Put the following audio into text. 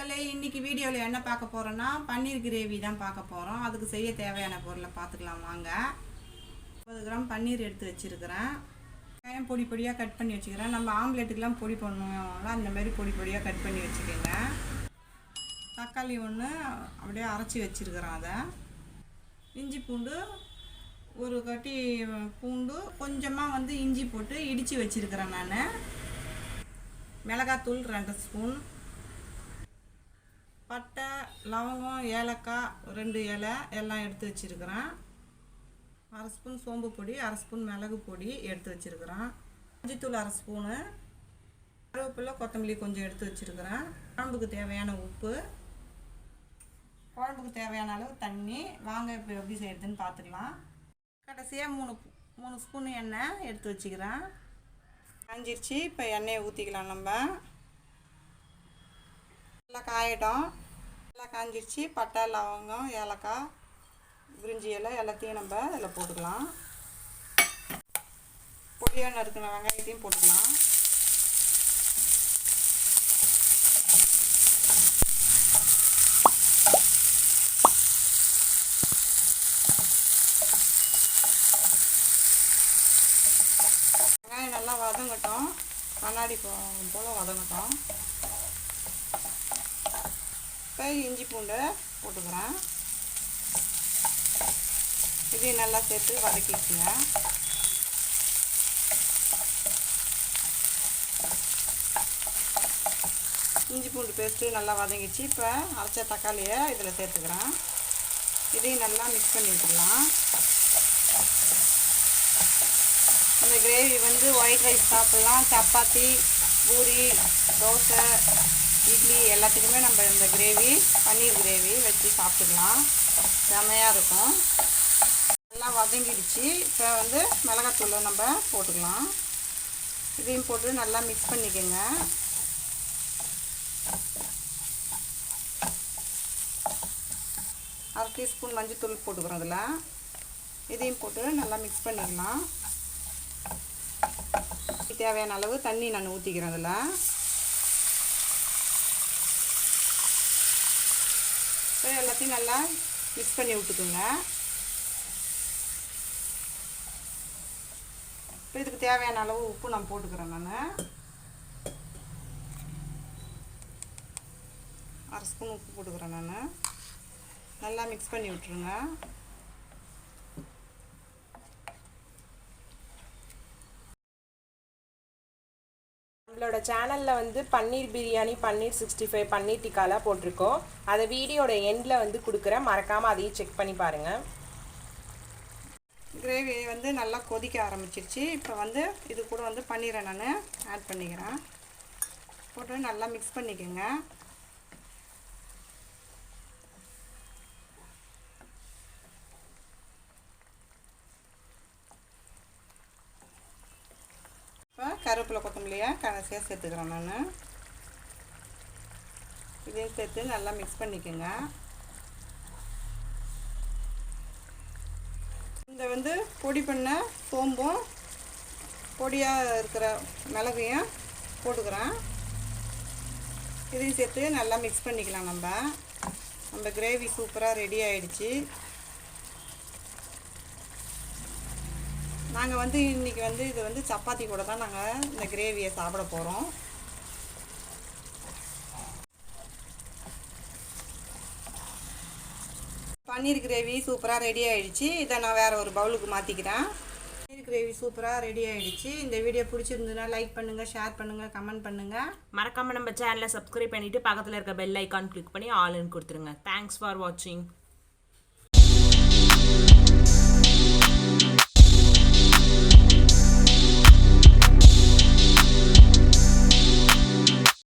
மக்களே, இன்னைக்கு வீடியோவில் என்ன பார்க்க போகிறோன்னா பன்னீர் கிரேவி தான் பார்க்க போகிறோம். அதுக்கு செய்ய தேவையான பொருளை பார்த்துக்கலாம் வாங்க. 50 கிராம் பன்னீர் எடுத்து வச்சுருக்கிறேன். வெங்காயம் பொடி பொடியாக கட் பண்ணி வச்சுக்கிறேன். நம்ம ஆம்லேட்டுக்கெலாம் பொடி பண்ணுவோம்ல, அந்த மாதிரி பொடி பொடியாக கட் பண்ணி வச்சுக்கோங்க. தக்காளி ஒன்று அப்படியே அரைச்சி வச்சுருக்கிறேன். அதை இஞ்சி பூண்டு ஒரு கட்டி பூண்டு கொஞ்சமாக வந்து இஞ்சி போட்டு இடித்து வச்சுருக்கிறேன். நான் மிளகாத்தூள் 2 ஸ்பூன், பட்டை லவங்கம் ஏலக்காய் 2 இலை எல்லாம் எடுத்து வச்சுருக்கிறேன். 1/2 ஸ்பூன் சோம்பு பொடி, 1/2 ஸ்பூன் மிளகு பொடி எடுத்து வச்சுருக்கிறேன். மஞ்சத்தூள் 1/2 ஸ்பூனு, கருவேப்பிலை கொத்தமல்லி கொஞ்சம் எடுத்து வச்சுருக்கிறேன். குழம்புக்கு தேவையான உப்பு, குழம்புக்கு தேவையான அளவு தண்ணி. வாங்க இப்போ எப்படி செய்யறதுன்னு பார்த்துக்கலாம். கடைசியாக 3 ஸ்பூன் எண்ணெய் எடுத்து வச்சுக்கிறேன். காஞ்சிருச்சு. இப்போ எண்ணெயை ஊற்றிக்கலாம். நம்ம நல்லா காயட்டும். நல்லா காஞ்சிருச்சு. பட்டை லவங்கம் ஏலக்காய் பிரிஞ்சி இலை எல்லாத்தையும் நம்ம இதில் போட்டுக்கலாம். பொடியாக நறுக்கின வெங்காயத்தையும் போட்டுக்கலாம். வெங்காயம் நல்லா வதங்கட்டும், கண்ணாடி போல் வதங்கட்டும். இப்போ இஞ்சி பூண்டை போட்டுக்கிறேன். இதையும் நல்லா சேர்த்து வதக்கிக்குங்க. இஞ்சி பூண்டு பேஸ்ட்டு நல்லா வதங்கிச்சு. இப்போ அரைச்ச தக்காளியை இதில் சேர்த்துக்கிறேன். இதையும் நல்லா மிக்ஸ் பண்ணி விட்டுடலாம். இந்த கிரேவி வந்து ஒயிட் ரைஸ் சாப்பிட்லாம், சப்பாத்தி, பூரி, தோசை, இட்லி எல்லாத்துக்குமே நம்ம இந்த கிரேவி பன்னீர் கிரேவி வச்சு சாப்பிட்டுக்கலாம். செமையாக இருக்கும். நல்லா வதங்கிடுச்சு. இப்போ வந்து மிளகாத்தூளை நம்ம போட்டுக்கலாம். இதையும் போட்டு நல்லா மிக்ஸ் பண்ணிக்கோங்க. அரை டீஸ்பூன் மஞ்சத்தூள் போட்டுக்கிறோம். அதில் இதையும் போட்டு நல்லா மிக்ஸ் பண்ணிக்கலாம். தேவையான அளவு தண்ணி நான் ஊற்றிக்கிறேன். அதில் எல்லாத்தையும் நல்லா மிக்ஸ் பண்ணி விட்டுக்குங்க. இப்போ இதுக்கு தேவையான அளவு உப்பு நான் போட்டுக்கிறேன். நான் 1/2 ஸ்பூன் உப்பு போட்டுக்கிறேன். நான் நல்லா மிக்ஸ் பண்ணி விட்டுருங்க. நம்மளோட சேனலில் வந்து பன்னீர் பிரியாணி, பன்னீர் 65, பன்னீர் டிக்காலாம் போட்டிருக்கோம். அதை வீடியோட எண்டில் வந்து கொடுக்குறேன், மறக்காமல் அதையும் செக் பண்ணி பாருங்கள். கிரேவி வந்து நல்லா கொதிக்க ஆரம்பிச்சிருச்சு. இப்போ வந்து இது கூட வந்து பன்னீரை நான் ஆட் பண்ணிக்கிறேன். போட்டு நல்லா மிக்ஸ் பண்ணிக்கோங்க. இப்போ கருவேப்பிலை கொத்தமல்லியை கடைசியாக சேர்த்துக்கிறேன். நான் இதையும் சேர்த்து நல்லா மிக்ஸ் பண்ணிக்கோங்க. இந்த வந்து பொடி பண்ண சோம்பும் பொடியாக இருக்கிற மிளகையும் போட்டுக்கிறேன். இதையும் சேர்த்து நல்லா மிக்ஸ் பண்ணிக்கலாம். நம்ம கிரேவி சூப்பராக ரெடி ஆகிடுச்சு. நாங்கள் வந்து இன்றைக்கி வந்து இது வந்து சப்பாத்தி கூட தான் நாங்கள் இந்த கிரேவியை சாப்பிட போகிறோம். பன்னீர் கிரேவி சூப்பராக ரெடி ஆகிடுச்சு. இதை நான் வேறு ஒரு பவுலுக்கு மாற்றிக்கிறேன். பன்னீர் கிரேவி சூப்பராக ரெடி ஆகிடுச்சு. இந்த வீடியோ பிடிச்சிருந்ததுன்னா லைக் பண்ணுங்கள், ஷேர் பண்ணுங்கள், கமெண்ட் பண்ணுங்கள். மறக்காமல் நம்ம சேனலை சப்ஸ்கிரைப் பண்ணிவிட்டு பக்கத்தில் இருக்க பெல் ஐக்கான் கிளிக் பண்ணி ஆல்னு கொடுத்துருங்க. தேங்க்ஸ் ஃபார் வாட்சிங்.